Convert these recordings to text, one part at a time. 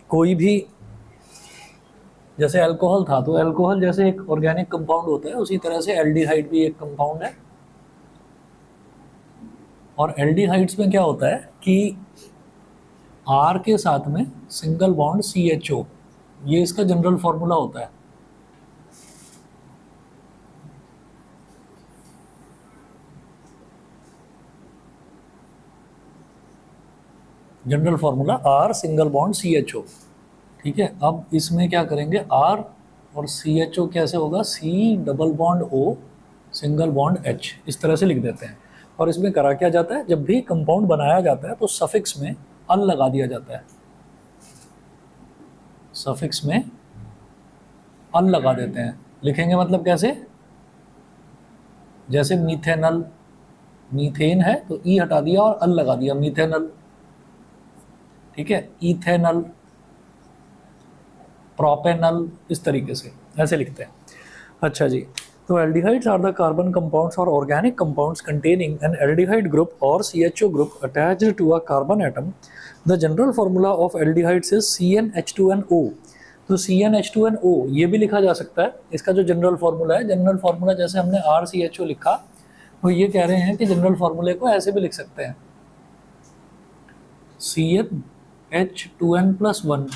कोई भी जैसे अल्कोहल था, तो अल्कोहल जैसे एक ऑर्गेनिक कंपाउंड होता है, उसी तरह से एल्डिहाइड भी एक कंपाउंड है। और एल्डिहाइड्स में क्या होता है कि आर के साथ में सिंगल बॉन्ड CHO, ये इसका जनरल फॉर्मूला होता है। General formula or single bond CHO। ठीक है, अब इसमें क्या करेंगे, आर और CHO कैसे होगा, C double bond O single bond H, इस तरह से लिख देते हैं। और इसमें करा क्या जाता है, जब भी कंपाउंड बनाया जाता है तो सफिक्स में अल लगा दिया जाता है। सफिक्स में अल लगा देते हैं। लिखेंगे मतलब कैसे, जैसे मीथेनल, मीथेन है तो ई हटा दिया और अल लगा दिया, मीथेनल। ठीक है, इथेनल, प्रोपेनल, इस तरीके से ऐसे लिखते हैं। अच्छा जी, तो aldehydes are the carbon compounds और organic compounds containing an aldehyde group और CHO group attached to a carbon atom. The general formula of aldehydes is CnH2nO। तो CnH2nO ये भी लिखा जा सकता है, इसका जो जनरल फार्मूला है, जनरल फार्मूला जैसे हमने RCHO लिखा, तो ये कह रहे हैं कि जनरल फार्मूले को ऐसे भी लिख सकते हैं, CnH2n+1।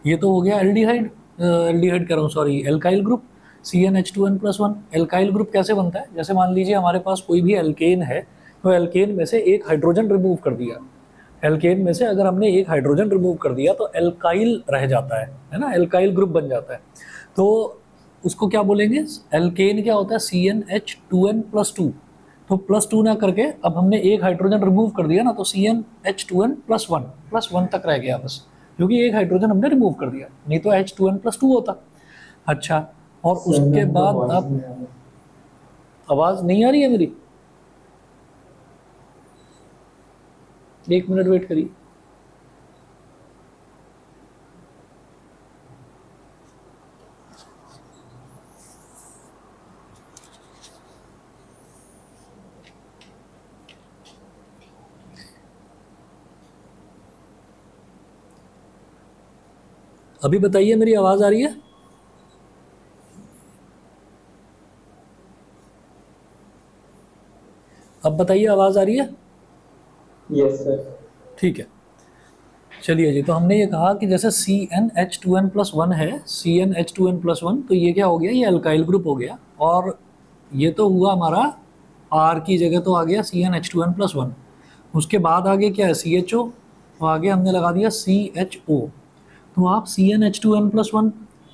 ये तो हो गया एल्डिहाइड, एल्डिहाइड कह रहा हूँ, sorry, alkyl group. CnH2n+1 alkyl group कैसे बनता है, जैसे मान लीजिए हमारे पास कोई भी एल्केन है, तो एल्केन में से एक हाइड्रोजन रिमूव कर दिया। एल्केन में से अगर हमने एक हाइड्रोजन रिमूव कर दिया तो एल्काइल रह जाता है ना, एल्काइल ग्रुप बन जाता है। तो उसको क्या बोलेंगे, एल्केन क्या होता है, CnH2n+2। तो +2 ना करके अब हमने एक हाइड्रोजन रिमूव कर दिया ना, तो CnH2n+1, +1 तक रह गया बस, क्योंकि एक हाइड्रोजन हमने रिमूव कर दिया, नहीं तो H2n+2 होता। अच्छा, और उसके बाद अब आवाज़ नहीं आ रही है मेरी, 1 मिनट वेट करिए। अभी बताइए, मेरी आवाज़ आ रही है? अब बताइए, आवाज़ आ रही है? Yes sir. ठीक है, चलिए जी। तो हमने ये कहा कि जैसे CnH2n+1 है, CnH2n+1, तो ये क्या हो गया, ये अल्काइल ग्रुप हो गया। और ये तो हुआ हमारा, R की जगह तो आ गया CnH2n+1। उसके बाद आगे क्या है, CHO, तो आगे हमने लगा दिया CHO। तो आप CnH2n+1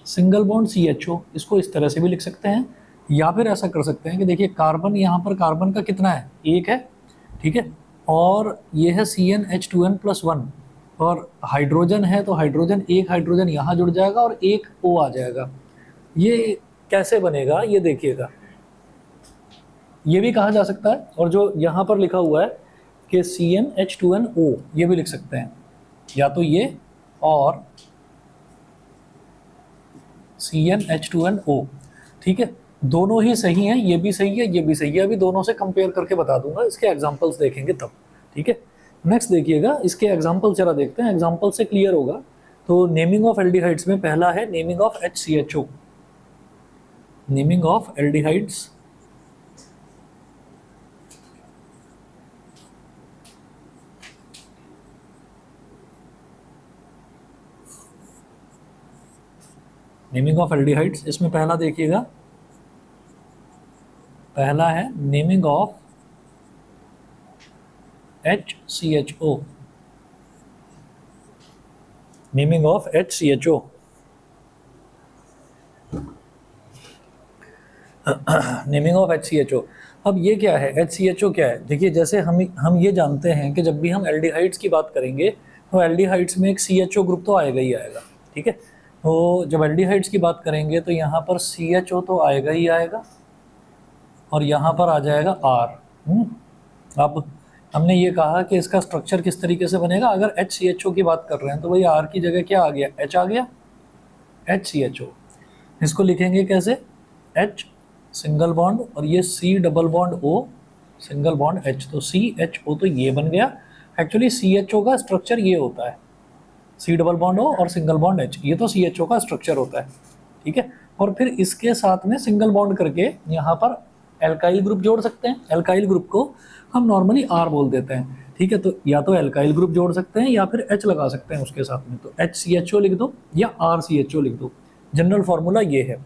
सिंगल बॉन्ड CHO, इसको इस तरह से भी लिख सकते हैं, या फिर ऐसा कर सकते हैं कि देखिए कार्बन, यहाँ पर कार्बन का कितना है, एक है, ठीक है, और ये है CnH2n+1, और हाइड्रोजन है तो हाइड्रोजन, एक हाइड्रोजन यहाँ जुड़ जाएगा और एक O आ जाएगा। ये कैसे बनेगा, ये देखिएगा, ये भी कहा जा सकता है। और जो यहाँ पर लिखा हुआ है कि CnH2nO, ये भी लिख सकते हैं, या तो ये और CnH2nO। ठीक है, दोनों ही सही हैं, ये भी सही है, ये भी सही है। अभी दोनों से कंपेयर करके बता दूंगा, इसके एग्जांपल्स देखेंगे तब। ठीक है, नेक्स्ट देखिएगा, इसके एग्जांपल जरा देखते हैं, एग्जांपल से क्लियर होगा। तो नेमिंग ऑफ एल्डिहाइड्स में पहला है naming of HCHO। Naming of aldehydes, naming of aldehydes, इसमें पहला देखिएगा, पहला है naming of HCHO। Naming of HCHO, naming of HCHO। अब ये क्या है, HCHO क्या है, देखिए जैसे हम ये जानते हैं कि जब भी हम एल्डिहाइड्स की बात करेंगे तो एल्डिहाइड्स में एक CHO ग्रुप तो आएगा ही आएगा। ठीक है, तो जब एल्डिहाइड्स की बात करेंगे तो यहाँ पर CHO तो आएगा ही आएगा, और यहाँ पर आ जाएगा R। अब हमने ये कहा कि इसका स्ट्रक्चर किस तरीके से बनेगा, अगर HCHO की बात कर रहे हैं तो भाई R की जगह क्या आ गया, H आ गया, HCHO। इसको लिखेंगे कैसे, H सिंगल बॉन्ड और ये C double bond O single bond H, तो CHO तो ये बन गया। एक्चुअली CHO का स्ट्रक्चर ये होता है, C डबल बॉन्ड O और सिंगल बॉन्ड H, ये तो CHO का स्ट्रक्चर होता है, ठीक है। और फिर इसके साथ में सिंगल बॉन्ड करके यहाँ पर एल्काइल ग्रुप जोड़ सकते हैं। एल्काइल ग्रुप को हम नॉर्मली R बोल देते हैं, ठीक है। तो या तो एल्काइल ग्रुप जोड़ सकते हैं या फिर H लगा सकते हैं उसके साथ में, तो HCHO लिख दो या RCHO लिख दो। जनरल फार्मूला ये है।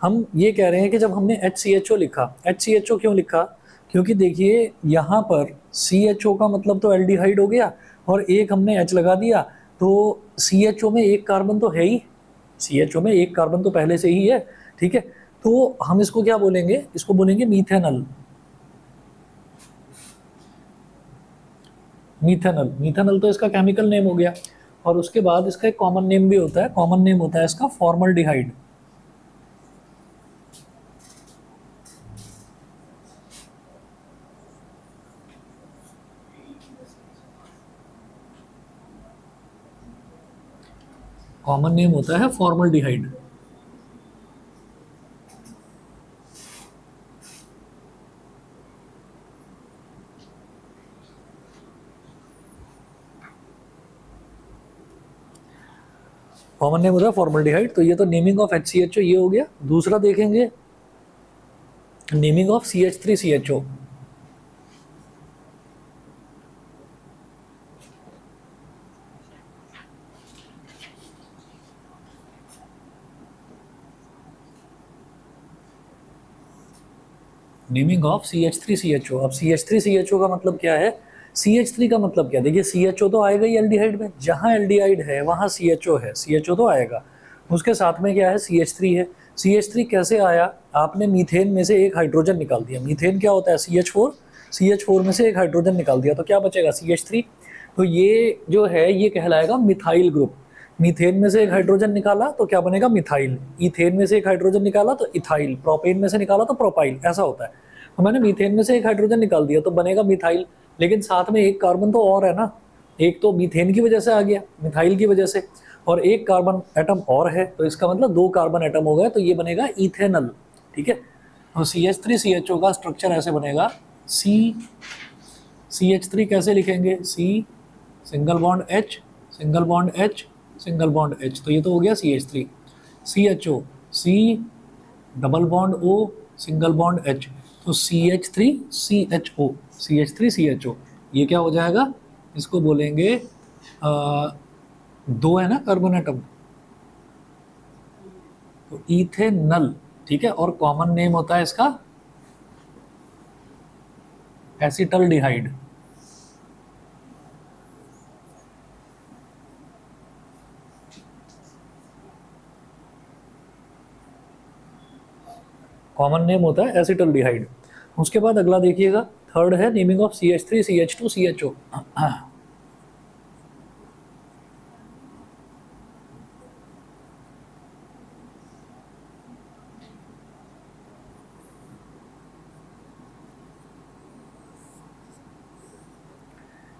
हम ये कह रहे हैं कि जब हमने HCHO लिखा, HCHO क्यों लिखा, क्योंकि देखिए यहाँ पर CHO का मतलब तो एल्डिहाइड हो गया और एक हमने H लगा दिया, तो CHO में एक कार्बन तो है ही, CHO में एक कार्बन तो पहले से ही है, ठीक है। तो हम इसको क्या बोलेंगे, इसको बोलेंगे मीथेनल। मीथेनल, मीथेनल तो इसका केमिकल नेम हो गया। और उसके बाद इसका एक कॉमन नेम भी होता है, कॉमन नेम होता है इसका फॉर्मल्डिहाइड। कॉमन नेम होता है फॉर्मल्डिहाइड। कॉमन नेम होता है फॉर्मल्डिहाइड। तो ये तो नेमिंग ऑफ HCHO ये हो गया। दूसरा देखेंगे naming of CH3CHO। Naming of CH3CHO। अब CH3CHO का मतलब क्या है, CH3 का मतलब क्या, देखिए CHO तो आएगा ही एल्डिहाइड में, जहाँ एल्डिहाइड है वहाँ CHO है, CHO तो आएगा। उसके साथ में क्या है, CH3 है। CH3 कैसे आया, आपने मीथेन में से एक हाइड्रोजन निकाल दिया। मीथेन क्या होता है, CH4, CH4 में से एक हाइड्रोजन निकाल दिया तो क्या बचेगा, CH3। तो ये जो है ये कहलाएगा मिथाइल ग्रुप। मीथेन में से एक हाइड्रोजन निकाला तो क्या बनेगा, मिथाइल। ईथेन में से एक हाइड्रोजन निकाला तो इथाइल। प्रोपेन में से निकाला तो प्रोपाइल, ऐसा होता है। तो मैंने मीथेन में से एक हाइड्रोजन निकाल दिया तो बनेगा मिथाइल, लेकिन साथ में एक कार्बन तो और है ना, एक तो मीथेन की वजह से आ गया, मिथाइल की वजह से, और एक कार्बन एटम और है, तो इसका मतलब 2 कार्बन एटम हो गए, तो ये बनेगा इथेनल, ठीक है। तो CH3CHO का स्ट्रक्चर ऐसे बनेगा, CH3 कैसे लिखेंगे, C single bond H, single bond H, single bond H, तो ये तो हो गया CH3। CHO, C double bond O, single bond H, तो CH3CHO, CH3CHO, ये क्या हो जाएगा, इसको बोलेंगे 2 है ना कार्बन एटम, तो इथेनल, ठीक है। और कॉमन नेम होता है इसका एसिटल्डिहाइड। कॉमन नेम होता है एसिटल्डिहाइड। उसके बाद अगला देखिएगा, थर्ड है naming of CH3CH2CHO।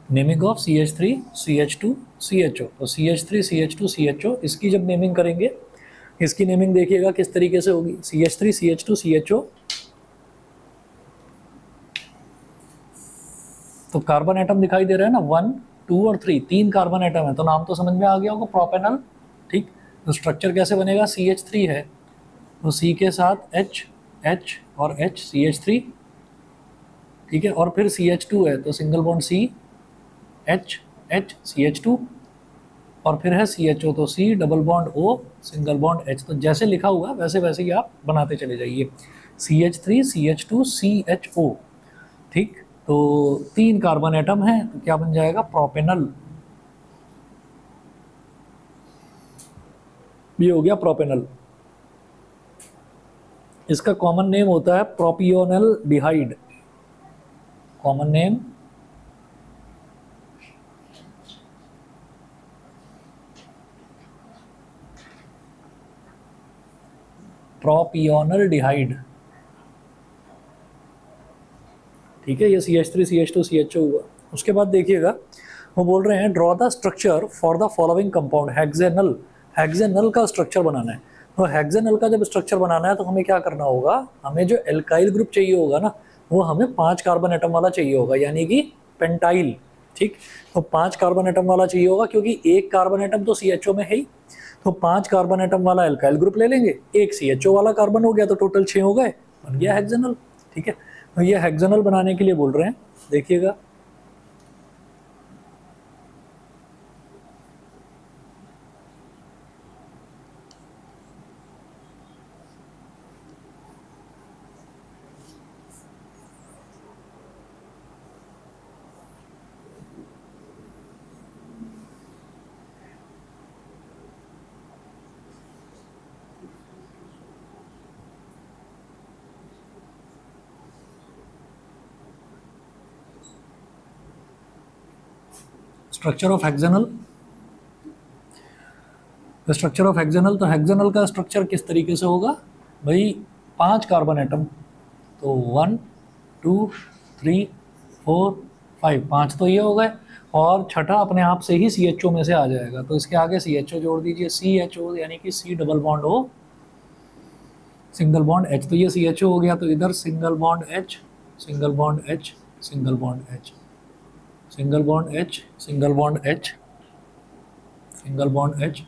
Naming of CH3CH2CHO। तो CH3CH2CHO इसकी जब नेमिंग करेंगे, इसकी नेमिंग देखिएगा किस तरीके से होगी, CH3CH2CHO, तो कार्बन एटम दिखाई दे रहा है ना, 1 2 और 3, 3 कार्बन एटम है, तो नाम तो समझ में आ गया होगा, प्रोपेनल, ठीक। तो स्ट्रक्चर कैसे बनेगा, CH3 है तो C के साथ H, H और H, CH3, ठीक है। और फिर CH2 है तो single bond C, H, H, CH2, और फिर है CHO तो C double bond O, single bond H। तो जैसे लिखा हुआ वैसे वैसे ही आप बनाते चले जाइए, CH3 CH2 CHO, ठीक। तो 3 कार्बन एटम है तो क्या बन जाएगा, प्रोपेनल, ये हो गया प्रोपेनल। इसका कॉमन नेम होता है प्रोपियोनल डिहाइड। कॉमन नेम प्रोपियोनल डिहाइड, ठीक है। ये CH3CH2CHO हुआ। उसके बाद देखिएगा वो बोल रहे हैं draw the structure for the following compound hexanal. Hexanal का स्ट्रक्चर बनाना है। तो हेक्सेनल का जब स्ट्रक्चर बनाना है तो हमें क्या करना होगा, हमें जो एल्काइल ग्रुप चाहिए होगा ना, वो हमें 5 कार्बन एटम वाला चाहिए होगा, यानी कि पेंटाइल। ठीक। तो 5 कार्बन एटम वाला चाहिए होगा, क्योंकि एक कार्बन एटम तो CHO में है ही, तो 5 कार्बन एटम वाला एल्काइल ग्रुप ले लेंगे, एक CHO वाला कार्बन हो गया, तो टोटल 6 हो गए, बन गया हेक्सानल। ठीक है, तो ये हेक्सानल बनाने के लिए बोल रहे हैं, देखिएगा। स्ट्रक्चर ऑफ हेक्सानल, स्ट्रक्चर ऑफ हेक्सानल, तो हेक्सानल का स्ट्रक्चर किस तरीके से होगा भाई, 5 कार्बन एटम, तो 1 2 3 4 5, 5 तो ये हो गए, और छठा अपने आप से ही CHO में से आ जाएगा, तो इसके आगे CHO जोड़ दीजिए, CHO यानी कि C double bond O single bond H, तो ये CHO हो गया, तो इधर single bond H, single bond H, single bond H, single bond H, single bond H, single bond H,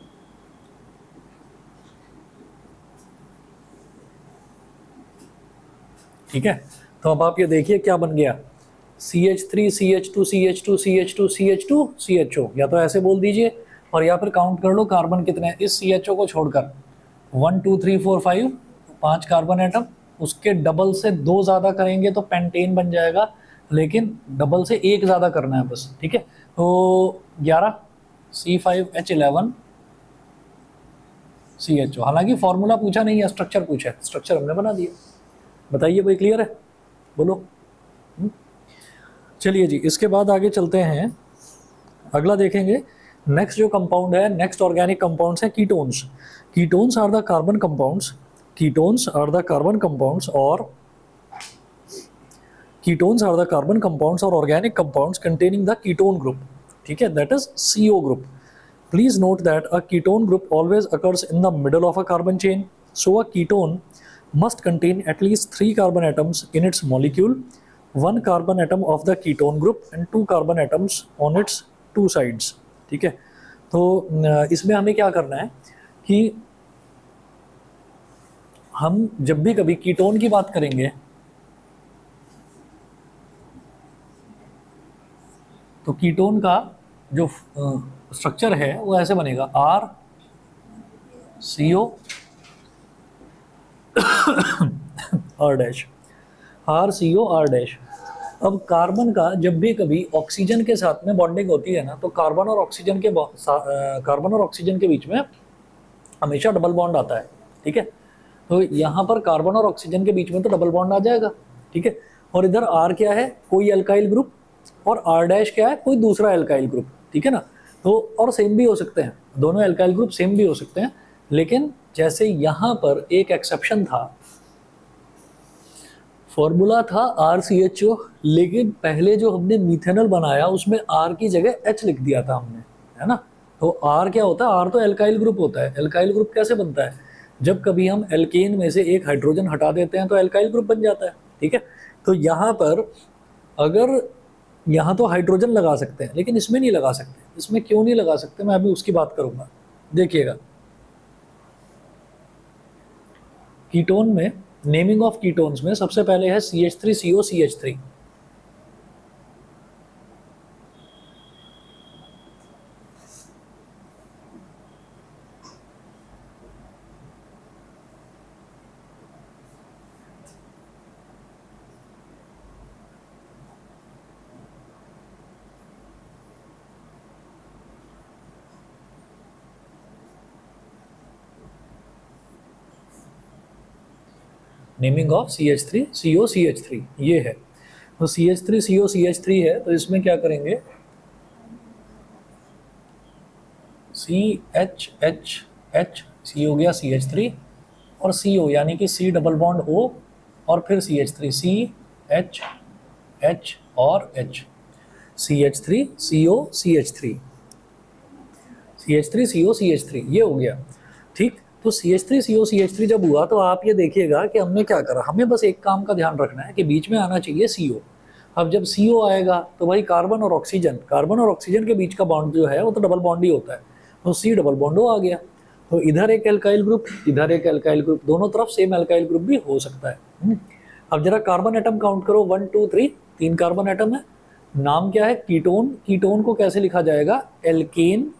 ठीक है। तो अब आप ये देखिए क्या बन गया, CH3 CH2 CH2 CH2 CH2 CHO, या तो ऐसे बोल दीजिए, और या फिर काउंट कर लो कार्बन कितने हैं इस CHO को छोड़कर, 1 2 3 4 5, 5 कार्बन एटम, उसके डबल से 2 ज़्यादा करेंगे तो पेंटेन बन जाएगा, लेकिन डबल से 1 ज़्यादा करना है बस। ठीक है, तो 11 C5H11 CHO, हालांकि फॉर्मूला पूछा नहीं है, स्ट्रक्चर पूछा है, स्ट्रक्चर हमने बना दिया। बताइए भाई, क्लियर है, बोलो। चलिए जी, इसके बाद आगे चलते हैं, अगला देखेंगे। नेक्स्ट जो कंपाउंड है, नेक्स्ट ऑर्गेनिक कंपाउंड्स हैं ketones. Ketones are the carbon compounds, ketones are the carbon compounds, और ketones are the carbon compounds और organic compounds containing the ketone group. ठीक है, that is CO group. Please note that a ketone group always occurs in the middle of a carbon chain. So a ketone must contain at least 3 carbon atoms in its molecule, 1 carbon atom of the ketone group and 2 carbon atoms on its 2 sides. ठीक है, तो इसमें हमें क्या करना है कि हम जब भी कभी कीटोन की बात करेंगे तो कीटोन का जो स्ट्रक्चर है वो ऐसे बनेगा, RCO R dash, RCO R dash. अब कार्बन का जब भी कभी ऑक्सीजन के साथ में बॉन्डिंग होती है ना, तो कार्बन और ऑक्सीजन के बीच में हमेशा डबल बॉन्ड आता है। ठीक है, तो यहाँ पर कार्बन और ऑक्सीजन के बीच में तो डबल बॉन्ड आ जाएगा। ठीक है, और इधर R क्या है, कोई एल्काइल ग्रुप, और R डैश क्या है, कोई दूसरा एल्काइल ग्रुप। ठीक है ना, तो और सेम भी हो सकते हैं, दोनों एल्काइल ग्रुप सेम भी हो सकते हैं, लेकिन जैसे यहाँ पर एक एक्सेप्शन था, फॉर्मूला था RCHO, लेकिन पहले जो हमने मीथेनॉल बनाया उसमें R की जगह H लिख दिया था हमने, है ना। तो R क्या होता है, R तो एल्काइल ग्रुप होता है। एल्काइल ग्रुप कैसे बनता है, जब कभी हम एल्केन में से एक हाइड्रोजन हटा देते हैं तो एल्काइल ग्रुप बन जाता है। ठीक है, तो यहाँ पर अगर यहाँ तो हाइड्रोजन लगा सकते हैं, लेकिन इसमें नहीं लगा सकते। इसमें क्यों नहीं लगा सकते, मैं अभी उसकी बात करूँगा, देखिएगा। कीटोन में, नेमिंग ऑफ कीटोन्स में सबसे पहले है CH3CO CH3। Naming of CH3CO CH3 ये है, तो CH3CO CH3 है, तो इसमें क्या करेंगे, CHHH, C हो गया CH3, और CO यानी कि C डबल बॉन्ड O, और फिर CH3, CHH और H, CH3CO CH3, CH3CO CH3 ये हो गया। ठीक, तो CH3CO CH3 जब हुआ तो आप ये देखिएगा कि हमने क्या करा, हमें बस एक काम का ध्यान रखना है कि बीच में आना चाहिए CO। अब जब CO आएगा तो भाई कार्बन और ऑक्सीजन के बीच का बॉन्ड जो है वो तो डबल बॉन्ड ही होता है, तो C डबल बॉन्ड O आ गया। तो इधर एक एल्काइल ग्रुप, इधर एक एल्काइल ग्रुप, दोनों तरफ सेम एल्काइल ग्रुप भी हो सकता है। अब जरा कार्बन एटम काउंट करो, 1 2 3, 3 कार्बन एटम है। नाम क्या है? कीटोन। कीटोन को कैसे लिखा जाएगा? एल्केन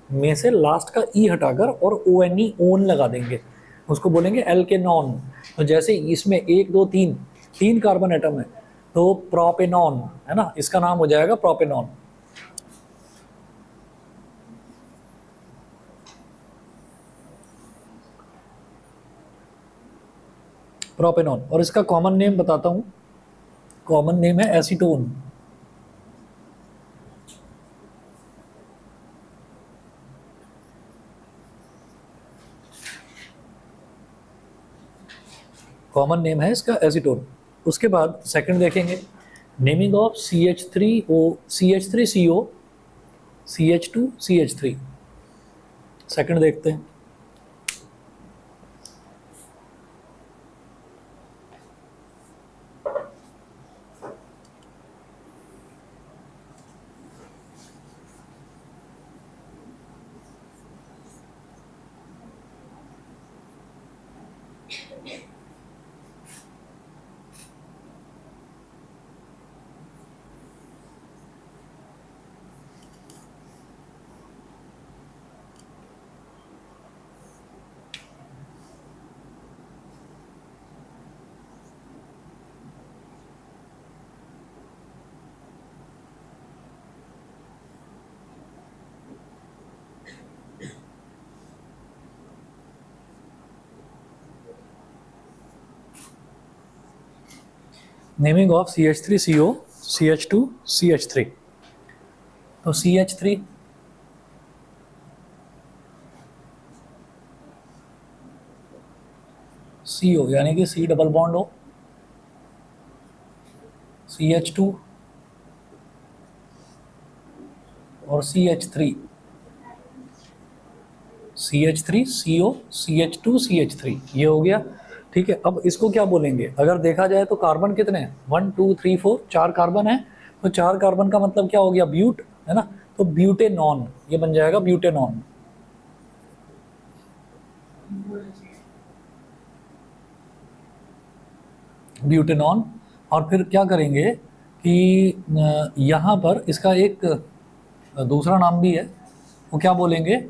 में से लास्ट का ई हटाकर और ONE ओन लगा देंगे, उसको बोलेंगे एल्केनॉन। तो जैसे इसमें 1 2 3 3 कार्बन एटम है तो प्रोपेनॉन है ना, इसका नाम हो जाएगा प्रोपेनॉन। प्रोपेनॉन। और इसका कॉमन नेम बताता हूं, कॉमन नेम है एसीटोन। कॉमन नेम है इसका एसीटोन। उसके बाद सेकंड देखेंगे, naming of CH3O, CH3CO, CH2 CH3। Second देखते हैं। Naming of CH3CO, CH2 CH3। तो CH3 CO यानी कि C डबल बॉन्ड हो, CH2 और CH3, CH3 CO, CH2 CH3, ये हो गया। ठीक है, अब इसको क्या बोलेंगे? अगर देखा जाए तो कार्बन कितने हैं? 1 2 3 4, 4 कार्बन है। तो 4 कार्बन का मतलब क्या हो गया? ब्यूट, है ना। तो ब्यूटेनॉन, ये बन जाएगा ब्यूटेनॉन। ब्यूटेनॉन। और फिर क्या करेंगे कि यहाँ पर इसका एक दूसरा नाम भी है, वो क्या बोलेंगे?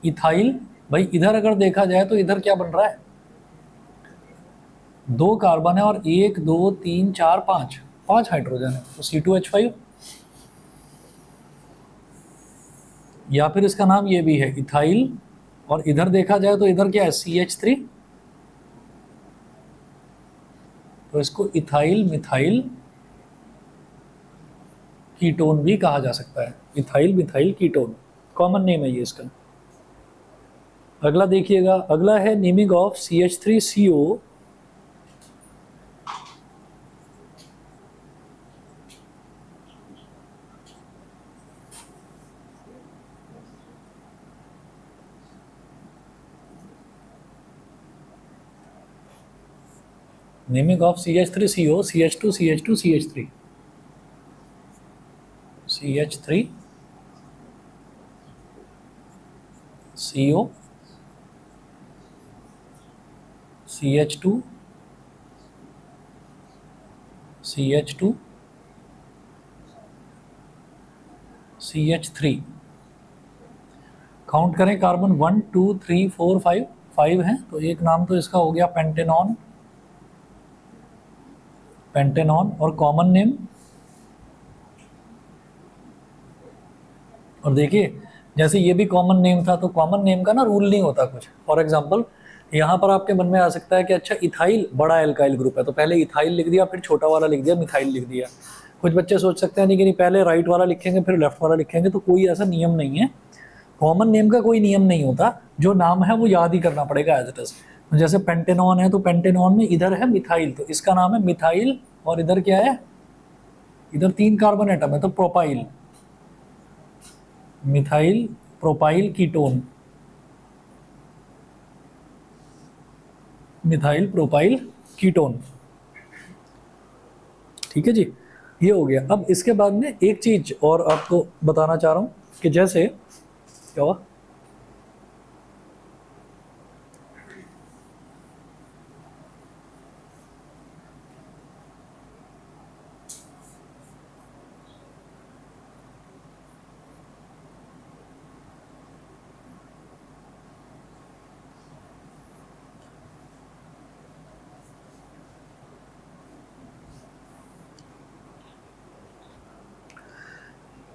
इथाइल। भाई इधर अगर देखा जाए तो इधर क्या बन रहा है? 2 कार्बन है और 1 2 3 4 5, 5 हाइड्रोजन है, तो C2H5। या फिर इसका नाम ये भी है इथाइल। और इधर देखा जाए तो इधर क्या है? CH3। तो इसको इथाइल मिथाइल कीटोन भी कहा जा सकता है, ethyl methyl ketone, common name है ये इसका। अगला देखिएगा, अगला है naming of CH3CO, naming of CH3CO, CH2 CH2 CH3, CH3 CO, CH2 CH2 CH3। Count करें, कार्बन 1 2 3 4 5, 5 हैं। तो एक नाम तो इसका हो गया पेंटेनॉन, पेंटेनॉन। और कॉमन नेम, और देखिए जैसे ये भी कॉमन नेम था, तो कॉमन नेम का ना रूल नहीं होता कुछ। फॉर एग्जांपल यहाँ पर आपके मन में आ सकता है कि अच्छा इथाइल बड़ा एल्काइल ग्रुप है, तो पहले इथाइल लिख दिया, फिर छोटा वाला लिख दिया, मिथाइल लिख दिया। कुछ बच्चे सोच सकते हैं नहीं कि नहीं, पहले राइट वाला लिखेंगे फिर लेफ्ट वाला लिखेंगे, तो कोई ऐसा नियम नहीं है। कॉमन नेम का कोई नियम नहीं होता, जो नाम है वो याद ही करना पड़ेगा एज इट इज। जैसे पेंटेनॉन है तो पेंटेनॉन में इधर है मिथाइल, तो इसका नाम है मिथाइल। और इधर क्या है? इधर 3 कार्बन एटम है तो propyl, methyl propyl ketone, methyl propyl ketone. ठीक है जी, ये हो गया। अब इसके बाद में एक चीज और आपको बताना चाह रहा हूं कि जैसे क्या हुआ,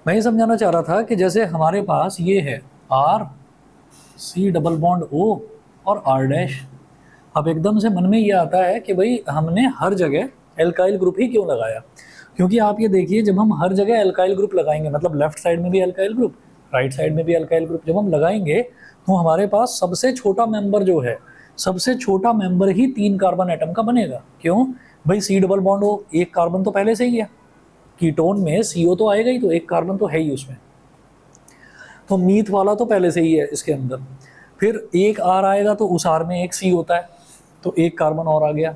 मैं ये समझाना चाह रहा था कि जैसे हमारे पास ये है R C double bond O और आर डैश। अब एकदम से मन में ये आता है कि भाई हमने हर जगह एल्काइल ग्रुप ही क्यों लगाया, क्योंकि आप ये देखिए जब हम हर जगह एल्काइल ग्रुप लगाएंगे, मतलब लेफ्ट साइड में भी एल्काइल ग्रुप, राइट साइड में भी एल्काइल ग्रुप जब हम लगाएंगे, तो हमारे पास सबसे छोटा मेंबर जो है, सबसे छोटा मेंबर ही 3 कार्बन एटम का बनेगा। क्यों भाई, सी डबल बॉन्ड हो, एक कार्बन तो पहले से ही है, कीटोन में सीओ तो आएगा ही, तो एक कार्बन तो है ही उसमें, तो मीथ वाला तो पहले से ही है इसके अंदर। फिर एक आर आएगा तो उस आर में एक सी होता है, तो एक कार्बन और आ गया।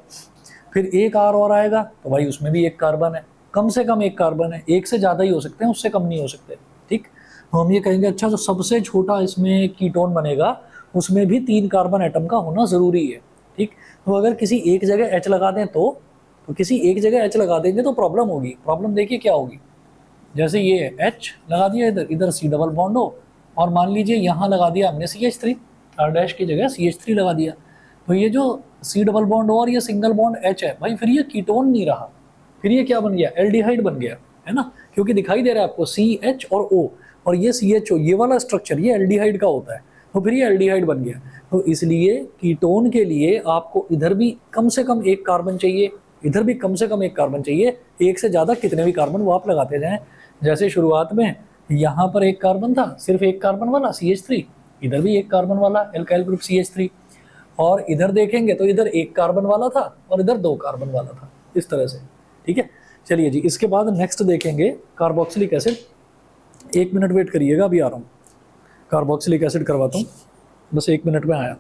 फिर एक आर और आएगा तो भाई उसमें भी एक कार्बन है, कम से कम एक कार्बन है, एक से ज़्यादा ही हो सकते हैं, उससे कम नहीं हो सकते। ठीक, तो हम ये कहेंगे अच्छा जो सबसे छोटा इसमें कीटोन बनेगा उसमें भी 3 कार्बन एटम का होना ज़रूरी है। ठीक, तो अगर किसी एक जगह एच लगा दें तो किसी एक जगह एच लगा देंगे तो प्रॉब्लम होगी। प्रॉब्लम देखिए क्या होगी, जैसे ये एच लगा दिया इधर, इधर सी डबल बॉन्ड हो, और मान लीजिए यहाँ लगा दिया हमने C H three, R dash की जगह सी एच थ्री लगा दिया, तो ये जो सी डबल बॉन्ड हो और ये सिंगल बॉन्ड एच है, भाई फिर ये कीटोन नहीं रहा, फिर ये क्या बन गया, एल्डिहाइड बन गया, है ना, क्योंकि दिखाई दे रहा है आपको सी एच और ओ, और ये सी एच ओ, ये वाला स्ट्रक्चर ये एल्डिहाइड का होता है, तो फिर ये एल्डिहाइड बन गया। तो इसलिए कीटोन के लिए आपको इधर भी कम से कम एक कार्बन चाहिए, इधर भी कम से कम एक कार्बन चाहिए, एक से ज़्यादा कितने भी कार्बन वो आप लगाते जाएं। जैसे शुरुआत में यहाँ पर एक कार्बन था, सिर्फ एक कार्बन वाला CH3, इधर भी एक कार्बन वाला एल्काइल ग्रुप CH3, और इधर देखेंगे तो इधर एक कार्बन वाला था और इधर 2 कार्बन वाला था, इस तरह से। ठीक है, चलिए जी, इसके बाद नेक्स्ट देखेंगे कार्बोक्सिलिक एसिड। 1 मिनट वेट करिएगा, अभी आ रहा हूँ, कार्बोक्सिलिक एसिड करवाता हूँ, बस 1 मिनट में आया।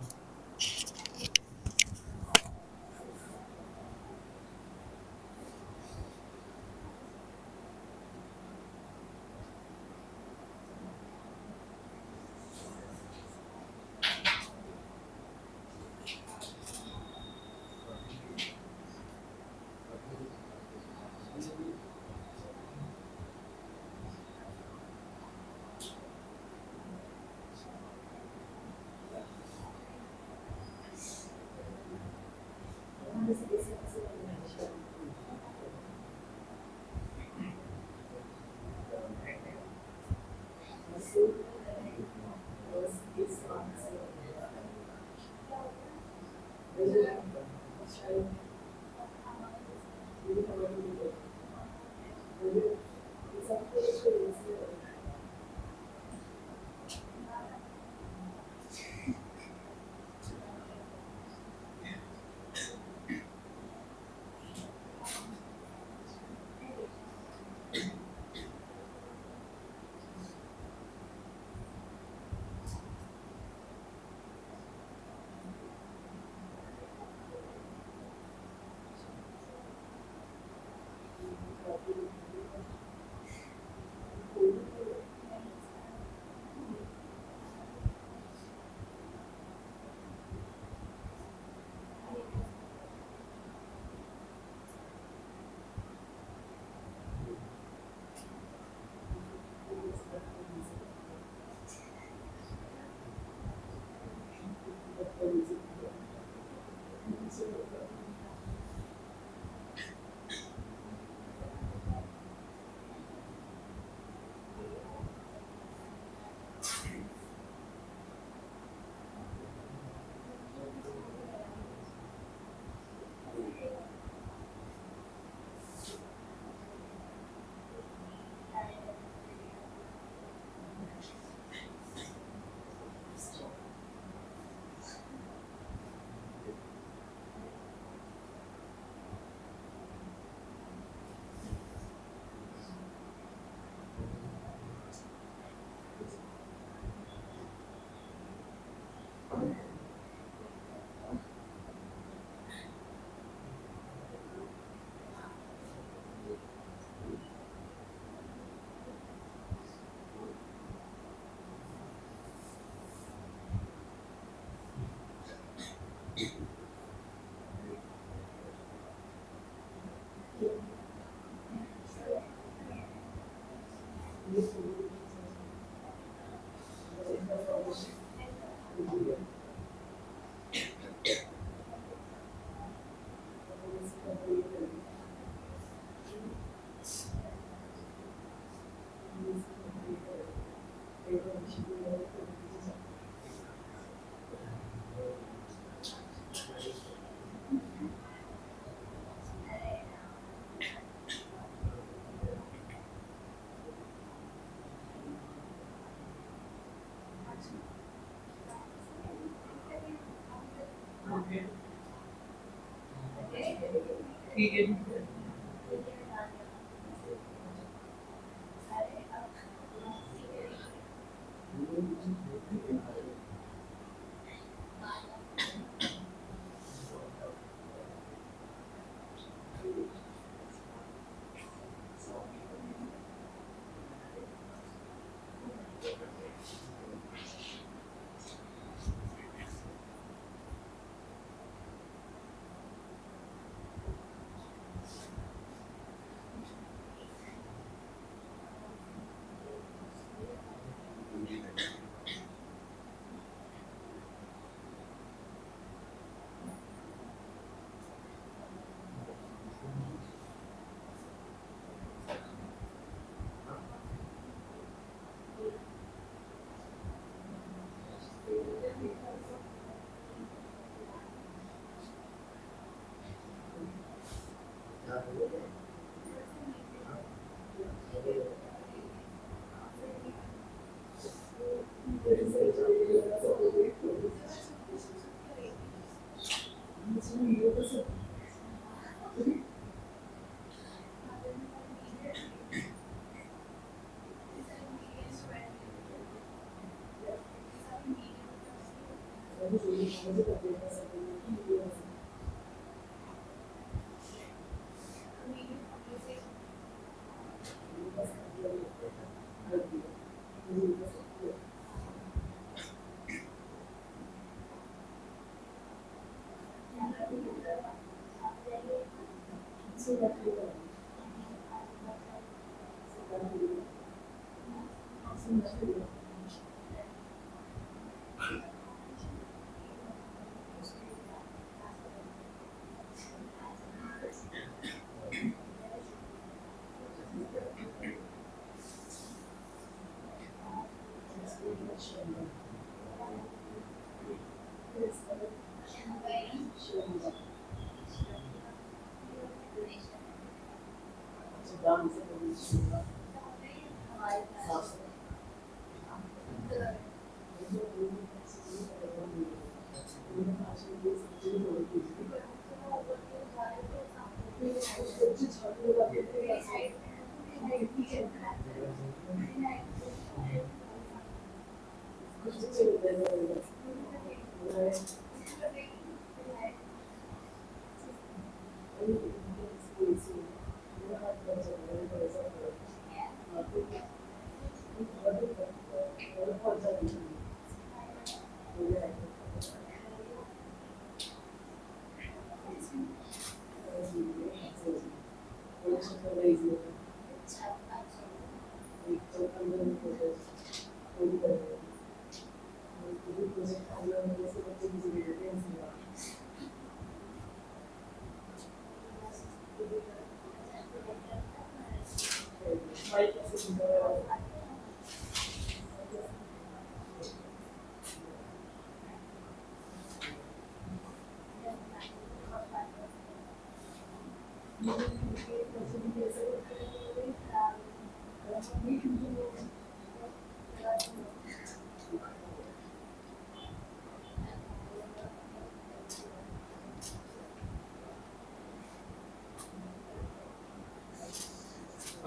ठीक है।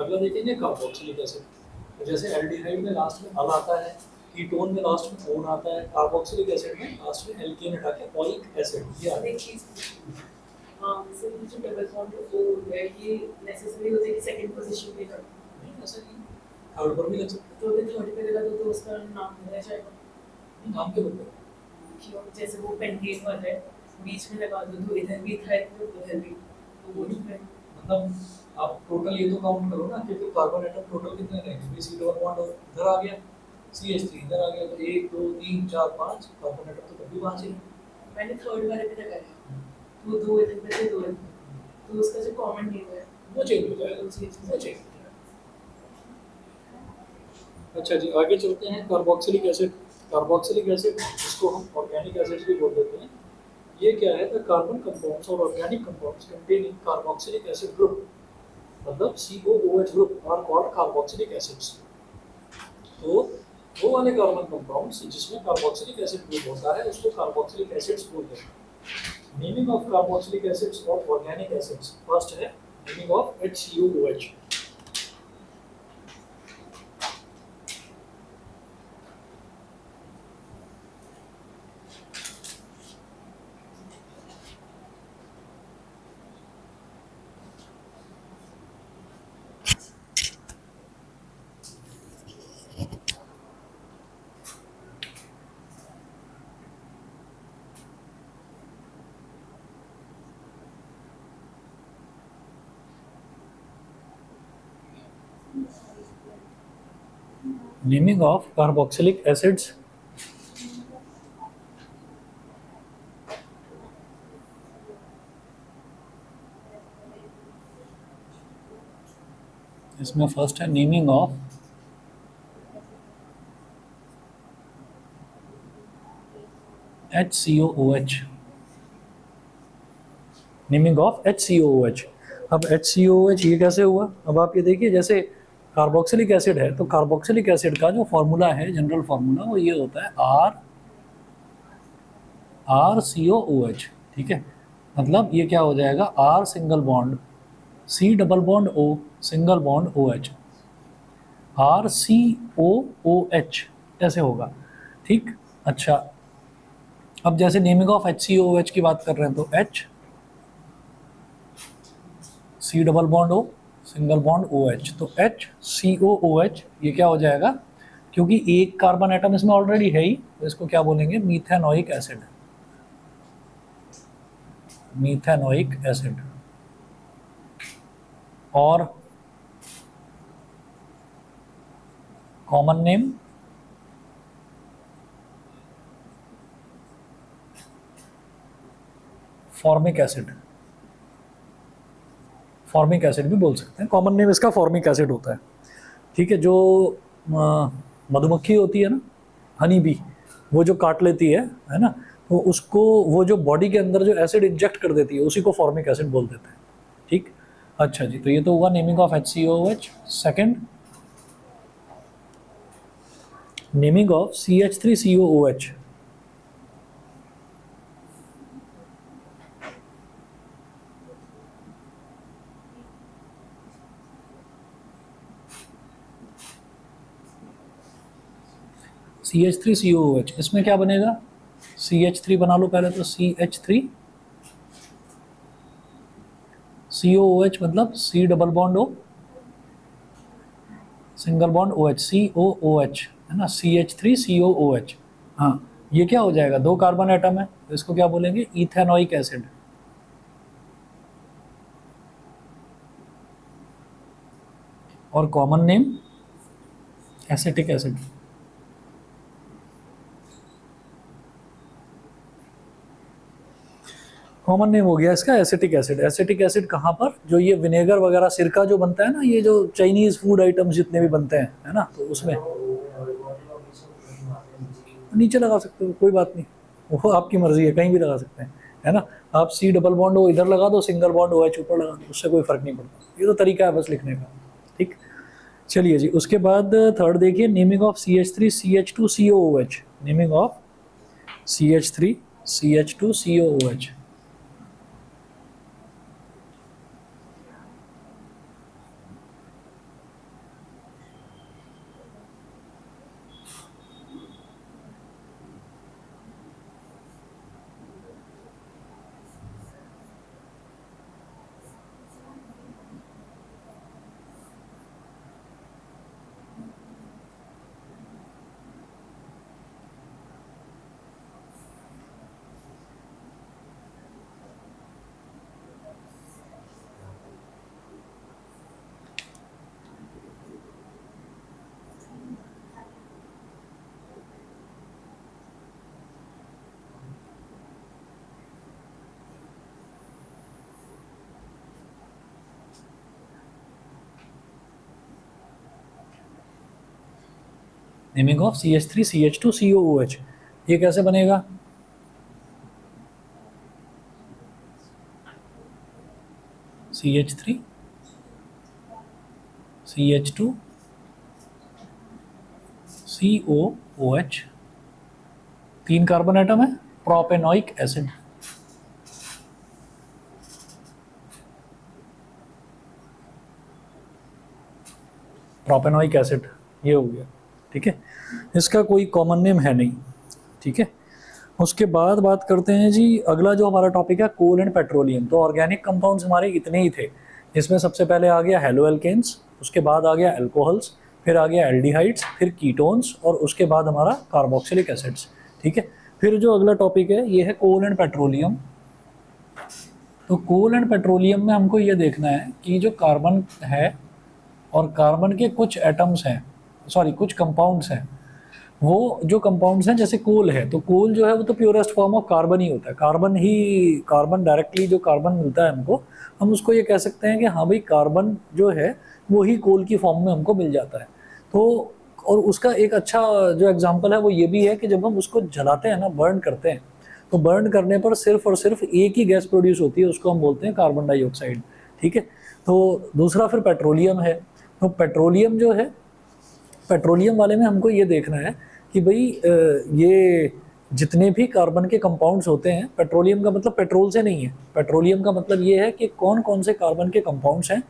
अगला देखेंगे कार्बोक्सिलिक एसिड। जैसे एल्डिहाइड में लास्ट में अल आता है, कीटोन में लास्ट में ओन आता है, कार्बोक्सिलिक एसिड में लास्ट में एल्केन हटा के ओलिक एसिड ये आता है। एक चीज जैसे ये जो डबल बॉन्ड ओ है ये नेसेसरी होता है कि सेकंड पोजीशन पे कर नहीं ऐसा नहीं, थर्ड पर भी लग सकता तो अगर थर्ड पे लगा तो उसका नाम रह जाएगा है। नाम क्या बोलते हैं? कि जैसे वो पेंटेन वाला है बीच में लगा दो तो इधर भी था तो उधर भी तो वो जो है मतलब आप टोटल ये तो काउंट करो ना कि कार्बन एटम टोटल कितने रहेंगे। सी डबल बॉन्ड और इधर आ गया, CH3 इधर आ गया, तो 1 2 3 4 5 कार्बन एटम तो तभी 5 ही। मैंने थर्ड वाले पे लगाया तो दो इधर पे से दो इधर तो उसका जो कॉमन नेम है वो चेंज हो जाएगा, वो चीज वो चेंज हो जाएगा। अच्छा जी, आगे चलते हैं। कार्बोक्सिलिक एसिड, कार्बोक्सिलिक एसिड जिसको हम ऑर्गेनिक एसिड भी बोल देते हैं, ये क्या है? द कार्बन कंपाउंड्स और organic compounds containing carboxylic acid group, मतलब COOH group are called carboxylic acids. तो वो वाले कार्बन कंपाउंड्स जिसमें कार्बोक्सिलिक एसिड ग्रुप होता है उसको कार्बोक्सिलिक एसिड्स बोलते हैं। मीनिंग ऑफ कार्बोक्सिलिक एसिड्स और ऑर्गेनिक एसिड्स, फर्स्ट है meaning of HCOOH। Naming of carboxylic acids, इसमें फर्स्ट है naming of HCOOH, naming of HCOOH। अब HCOOH ये कैसे हुआ? अब आप ये देखिए, जैसे कार्बोक्सिलिक एसिड है तो कार्बोक्सिलिक एसिड का जो फॉर्मूला है, जनरल फॉर्मूला, वो ये होता है RCOOH। ठीक है, मतलब ये क्या हो जाएगा? R single bond, C double bond O, single bond OH, RCOOH ऐसे होगा। ठीक, अच्छा, अब जैसे नेमिंग ऑफ HCOOH की बात कर रहे हैं तो H, C double bond O, single bond OH, तो HCOOH ये क्या हो जाएगा? क्योंकि एक कार्बन एटम इसमें ऑलरेडी है ही, तो इसको क्या बोलेंगे? Methanoic acid, methanoic acid. और common name formic acid, formic acid भी बोल सकते हैं, कॉमन नेम इसका फॉर्मिक एसिड होता है। ठीक है, जो मधुमक्खी होती है ना, हनी बी, वो जो काट लेती है ना, तो उसको वो जो बॉडी के अंदर जो एसिड इंजेक्ट कर देती है उसी को फॉर्मिक एसिड बोल देते हैं। ठीक, अच्छा जी, तो ये तो हुआ naming of HCOOH। Second, naming of CH3COOH। CH3COOH, इसमें क्या बनेगा? CH3 बना लो पहले, तो CH3COOH मतलब C double bond O, single bond OH, COOH है ना, CH3COOH। हाँ, ये क्या हो जाएगा? दो कार्बन एटम है तो इसको क्या बोलेंगे? Ethanoic acid. और common name acetic acid. Common name हो गया इसका एसिटिक एसिड। एसिटिक एसिड कहाँ पर? जो ये विनेगर वगैरह, सिरका जो बनता है ना, ये जो चाइनीज फूड आइटम्स जितने भी बनते हैं, है ना, तो उसमें नीचे लगा सकते हो, कोई बात नहीं, वो आपकी मर्जी है, कहीं भी लगा सकते हैं, है ना। आप C डबल बॉन्ड ओ इधर लगा दो, सिंगल बॉन्ड OH ऊपर लगा दो, उससे कोई फर्क नहीं पड़ता। ये तो तरीका है बस लिखने का। ठीक, चलिए जी, उसके बाद थर्ड देखिए, naming of CH3CH2COOH, naming of CH3CH2COOH। Naming of CH3 CH2 COOH। ये कैसे बनेगा? CH3 CH2 COOH, 3 carbon atom है, प्रोपेनोइक एसिड। प्रोपेनोइक एसिड ये हो गया, ठीक है। इसका कोई कॉमन नेम है नहीं, ठीक है। उसके बाद बात करते हैं जी, अगला जो हमारा टॉपिक है कोल एंड पेट्रोलियम। तो ऑर्गेनिक कंपाउंड्स हमारे इतने ही थे, इसमें सबसे पहले आ गया हेलो एल्केन्स, उसके बाद आ गया एल्कोहल्स, फिर आ गया एल्डिहाइड्स, फिर कीटोन्स, और उसके बाद हमारा कार्बोक्सिलिक एसिड्स, ठीक है। फिर जो अगला टॉपिक है ये है कोल एंड पेट्रोलियम। तो कोल एंड पेट्रोलियम में हमको ये देखना है कि जो कार्बन है और कार्बन के कुछ एटम्स हैं, सॉरी कुछ कंपाउंड्स हैं, वो जो कंपाउंड्स हैं जैसे कोल है, तो कोल जो है वो तो प्योरेस्ट फॉर्म ऑफ कार्बन ही होता है, कार्बन डायरेक्टली जो कार्बन मिलता है हमको, हम उसको ये कह सकते हैं कि हाँ भाई कार्बन जो है वो ही कोल की फॉर्म में हमको मिल जाता है। तो और उसका एक अच्छा जो एग्जांपल है वो ये भी है कि जब हम उसको जलाते हैं ना, बर्न करते हैं, तो बर्न करने पर सिर्फ और सिर्फ एक ही गैस प्रोड्यूस होती है, उसको हम बोलते हैं कार्बन डाइऑक्साइड, ठीक है। तो दूसरा फिर पेट्रोलियम है। तो पेट्रोलियम जो है, पेट्रोलियम वाले में हमको ये देखना है कि भाई ये जितने भी कार्बन के कंपाउंड्स होते हैं, पेट्रोलियम का मतलब पेट्रोल से नहीं है, पेट्रोलियम का मतलब ये है कि कौन कौन से कार्बन के कंपाउंड्स हैं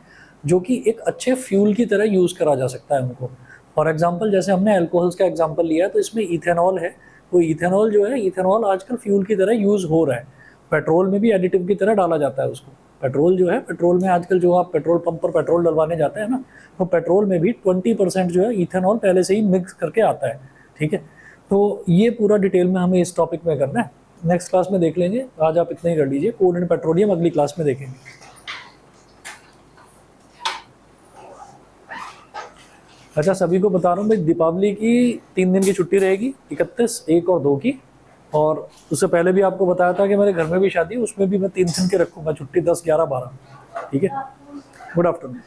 जो कि एक अच्छे फ्यूल की तरह यूज़ करा जा सकता है उनको। फॉर एग्जांपल जैसे हमने अल्कोहल्स का एग्जांपल लिया तो इसमें इथेनॉल है, तो इथेनॉल जो है, इथेनॉल आजकल फ्यूल की तरह यूज़ हो रहा है, पेट्रोल में भी एडिटिव की तरह डाला जाता है उसको। पेट्रोल जो है, पेट्रोल में आजकल जो आप पेट्रोल पंप पर पेट्रोल डलवाने जाते हैं ना, तो पेट्रोल में भी 20% जो है इथेनॉल पहले से ही मिक्स करके आता है, ठीक है। तो ये पूरा डिटेल में हमें इस टॉपिक में करना है, नेक्स्ट क्लास में देख लेंगे। आज आप इतना ही कर लीजिए, कोल एंड पेट्रोलियम अगली क्लास में देखेंगे। अच्छा, सभी को बता रहा हूँ भाई, दीपावली की 3 दिन की छुट्टी रहेगी, 31, 1 और 2 की। और उससे पहले भी आपको बताया था कि मेरे घर में भी शादी है, उसमें भी मैं 3 दिन के रखूँगा छुट्टी, 10, 11, 12, ठीक है। Good afternoon.